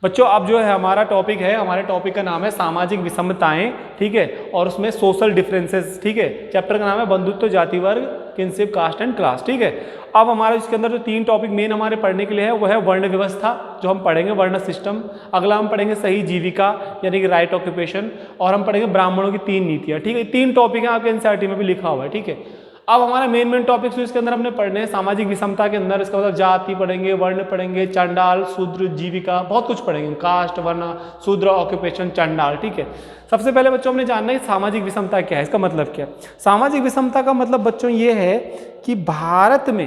बच्चों अब जो है हमारा टॉपिक है, हमारे टॉपिक का नाम है सामाजिक विषमताएं, ठीक है, और उसमें सोशल डिफरेंसेस, ठीक है। चैप्टर का नाम है बंधुत्व, जाति वर्ग, किनशिप, कास्ट एंड क्लास, ठीक है। अब हमारे इसके अंदर जो 3 टॉपिक मेन हमारे पढ़ने के लिए है वो है वर्ण व्यवस्था, जो हम पढ़ेंगे वर्ण सिस्टम। अगला हम पढ़ेंगे सही जीविका यानी कि राइट ऑक्यूपेशन, और हम पढ़ेंगे ब्राह्मणों की 3 नीतियाँ, ठीक है। 3 टॉपिक हैं, आपके एनसीईआरटी में भी लिखा हुआ है, ठीक है। अब हमारा मेन टॉपिक्स इसके अंदर हमने पढ़ने हैं सामाजिक विषमता के अंदर, इसका मतलब जाति पढ़ेंगे, वर्ण पढ़ेंगे, चंडाल, शूद्र, जीविका, बहुत कुछ पढ़ेंगे, कास्ट, वर्ण, शूद्र, ऑक्यूपेशन, चंडाल, ठीक है। सबसे पहले बच्चों हमने जानना है सामाजिक विषमता क्या है, इसका मतलब क्या है। सामाजिक विषमता का मतलब बच्चों ये है कि भारत में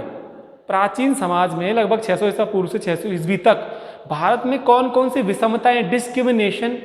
प्राचीन समाज में लगभग 600 ईसा पूर्व से 600 ईस्वी तक भारत में कौन कौन सी विषमताएं, डिस्क्रिमिनेशन,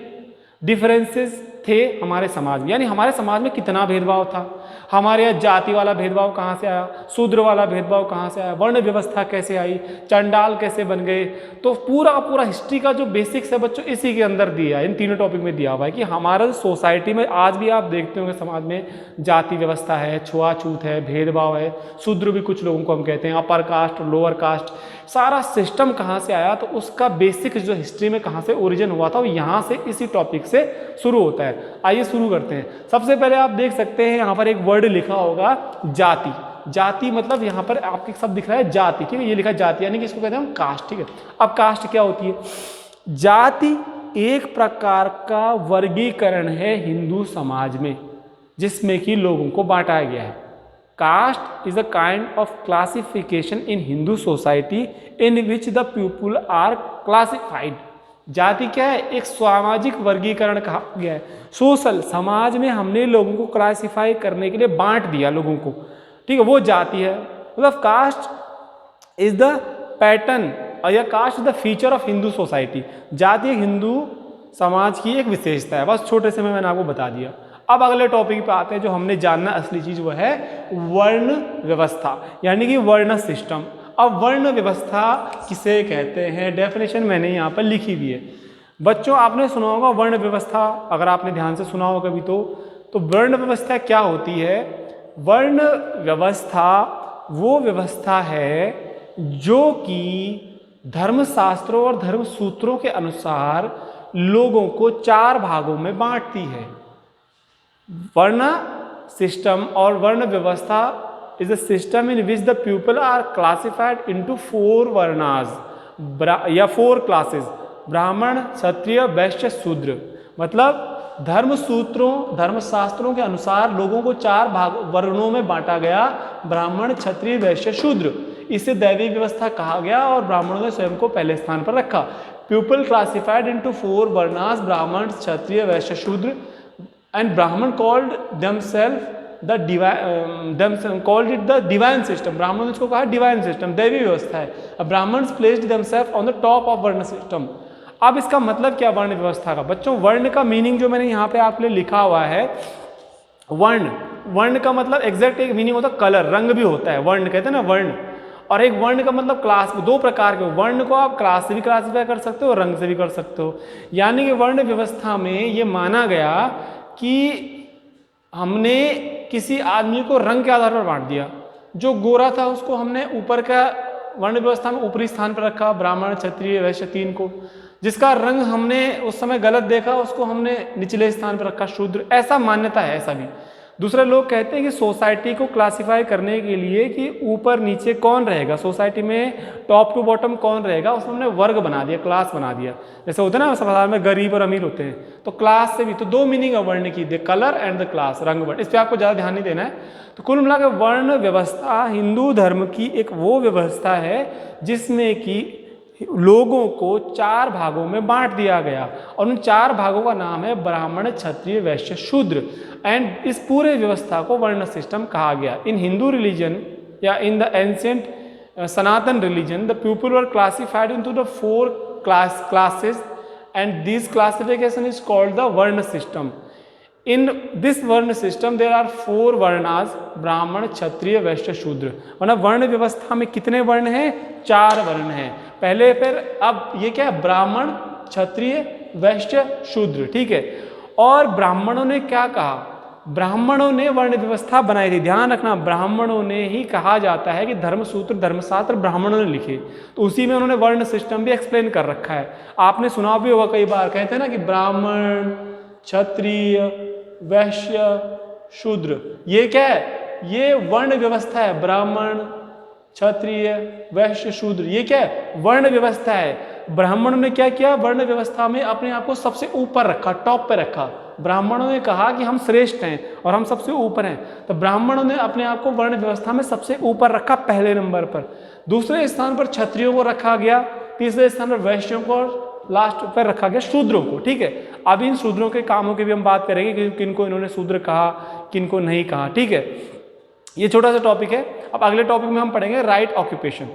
डिफरेंसेस थे हमारे समाज में, यानी हमारे समाज में कितना भेदभाव था। हमारे यहाँ जाति वाला भेदभाव कहाँ से आया, शूद्र वाला भेदभाव कहाँ से आया, वर्ण व्यवस्था कैसे आई, चंडाल कैसे बन गए। तो पूरा हिस्ट्री का जो बेसिक्स है बच्चों इसी के अंदर दिया है, इन तीनों टॉपिक में दिया हुआ है कि हमारे सोसाइटी में आज भी आप देखते होंगे समाज में जाति व्यवस्था है, छुआछूत है, भेदभाव है, शूद्र भी कुछ लोगों को हम कहते हैं, अपर कास्ट, लोअर कास्ट, सारा सिस्टम कहाँ से आया, तो उसका बेसिक जो हिस्ट्री में कहाँ से ओरिजिन हुआ था वो यहाँ से इसी टॉपिक से शुरू होता है। आइए शुरू करते हैं। सबसे पहले आप देख सकते हैं यहाँ पर एक वर्ड लिखा होगा जाति। जाति मतलब यहाँ पर आपके शब्द दिख रहा है जाति, ठीक है, ये लिखा है जाति, यानी कि इसको कहते हैं हम कास्ट, ठीक है। अब कास्ट क्या होती है? जाति एक प्रकार का वर्गीकरण है हिंदू समाज में जिसमें कि लोगों को बांटा गया है। Caste is a kind of classification in Hindu society in which the people are classified. जाति क्या है? एक सामाजिक वर्गीकरण कहा गया है। सोशल, समाज में हमने लोगों को क्लासिफाई करने के लिए बांट दिया लोगों को, ठीक है, वो जाति है। मतलब कास्ट इज द पैटर्न या caste is the feature of Hindu society. जाति हिंदू समाज की एक विशेषता है, बस छोटे से में मैंने आपको बता दिया। अब अगले टॉपिक पे आते हैं, जो हमने जानना असली चीज वो है वर्ण व्यवस्था, यानी कि वर्ण सिस्टम। अब वर्ण व्यवस्था किसे कहते हैं, डेफिनेशन मैंने यहाँ पर लिखी हुई है। बच्चों आपने सुना होगा वर्ण व्यवस्था, अगर आपने ध्यान से सुना हो कभी तो वर्ण व्यवस्था क्या होती है? वर्ण व्यवस्था वो व्यवस्था है जो कि धर्मशास्त्रों और धर्म सूत्रों के अनुसार लोगों को 4 भागों में बांटती है। वर्ण सिस्टम और वर्ण व्यवस्था is a system in which the people are classified into 4 varnas या 4 classes: ब्राह्मण, क्षत्रिय, वैश्य, शूद्र। मतलब धर्मशास्त्रों के अनुसार लोगों को 4 वर्णों में बांटा गया: ब्राह्मण, क्षत्रिय, वैश्य, शूद्र। इसे दैविक व्यवस्था कहा गया और ब्राह्मणों ने स्वयं को पहले स्थान पर रखा। पीपल क्लासिफाइड इनटू 4 वर्णास: ब्राह्मण, क्षत्रिय, वैश्य, Shudra. And Brahmin called themselves called it the divine system। ब्राह्मण इसको कहा डिवाइन सिस्टम, दैवी व्यवस्था है। Brahmins placed themselves on the top of varna system. अब इसका मतलब क्या वर्ण व्यवस्था का? बच्चों वर्ण का मीनिंग जो मैंने यहाँ पे आपके लिए लिखा हुआ है, वर्ण का मतलब एग्जैक्ट एक मीनिंग होता है कलर, रंग भी होता है, वर्ण कहते हैं ना वर्ण। और एक वर्ण का मतलब क्लास, 2 प्रकार के वर्ण को आप क्लास से भी क्लासीफाई कर सकते हो, रंग से भी कर सकते हो। यानी कि वर्ण व्यवस्था में ये माना गया कि हमने किसी आदमी को रंग के आधार पर बांट दिया। जो गोरा था उसको हमने ऊपर का वर्ण व्यवस्था में ऊपरी स्थान पर रखा, ब्राह्मण, क्षत्रिय, वैश्य 3 को। जिसका रंग हमने उस समय गलत देखा उसको हमने निचले स्थान पर रखा, शूद्र। ऐसा मान्यता है, ऐसा भी। दूसरे लोग कहते हैं कि सोसाइटी को क्लासिफाई करने के लिए कि ऊपर नीचे कौन रहेगा, सोसाइटी में टॉप टू बॉटम कौन रहेगा, उसमें हमने वर्ग बना दिया, क्लास बना दिया। जैसे होता है ना संसार में गरीब और अमीर होते हैं, तो क्लास से भी तो 2 मीनिंग है वर्ण की, the colour and the class, रंग वर्ण। इस पर आपको ज़्यादा ध्यान नहीं देना है। तो कुल मिलाकर वर्ण व्यवस्था हिंदू धर्म की एक वो व्यवस्था है जिसमें कि लोगों को 4 भागों में बांट दिया गया और उन 4 भागों का नाम है ब्राह्मण, क्षत्रिय, वैश्य, शूद्र। एंड इस पूरे व्यवस्था को वर्ण सिस्टम कहा गया। इन हिंदू रिलीजन या in the ancient Sanatan religion the people were classified into the 4 classes and this classification is called the वर्ण सिस्टम। In this वर्ण सिस्टम there are 4 वर्णास: ब्राह्मण, क्षत्रिय, वैश्य, शूद्र। मतलब वर्ण व्यवस्था में कितने वर्ण हैं? 4 वर्ण हैं पहले। फिर अब ये क्या है? ब्राह्मण, क्षत्रिय, वैश्य, शूद्र, ठीक है। और ब्राह्मणों ने क्या कहा? ब्राह्मणों ने वर्ण व्यवस्था बनाई थी। ध्यान रखना, ब्राह्मणों ने ही कहा जाता है कि धर्मसूत्र धर्मशास्त्र ब्राह्मणों ने लिखे, तो उसी में उन्होंने वर्ण सिस्टम भी एक्सप्लेन कर रखा है। आपने सुना भी होगा कई बार, कहते हैं ना कि ब्राह्मण, क्षत्रिय, वैश्य, शूद्र, ये क्या है? ये वर्ण व्यवस्था है। ब्राह्मण, क्षत्रिय, वैश्य, शूद्र, ये क्या है? वर्ण व्यवस्था है। ब्राह्मणों ने क्या किया? वर्ण व्यवस्था में अपने आप को सबसे ऊपर रखा, टॉप पे रखा। ब्राह्मणों ने कहा कि हम श्रेष्ठ हैं और हम सबसे ऊपर हैं, तो ब्राह्मणों ने अपने आप को वर्ण व्यवस्था में सबसे ऊपर रखा, पहले नंबर पर। दूसरे स्थान पर क्षत्रियों को रखा गया, तीसरे स्थान पर वैश्यों को, लास्ट पर रखा गया शूद्रों को। ठीक है, अब इन शूद्रों के कामों की भी हम बात करेंगे कि किनको इन्होंने शूद्र कहा, किनको नहीं कहा। ठीक है, ये छोटा सा टॉपिक है। अब अगले टॉपिक में हम पढ़ेंगे राइट ऑक्यूपेशन।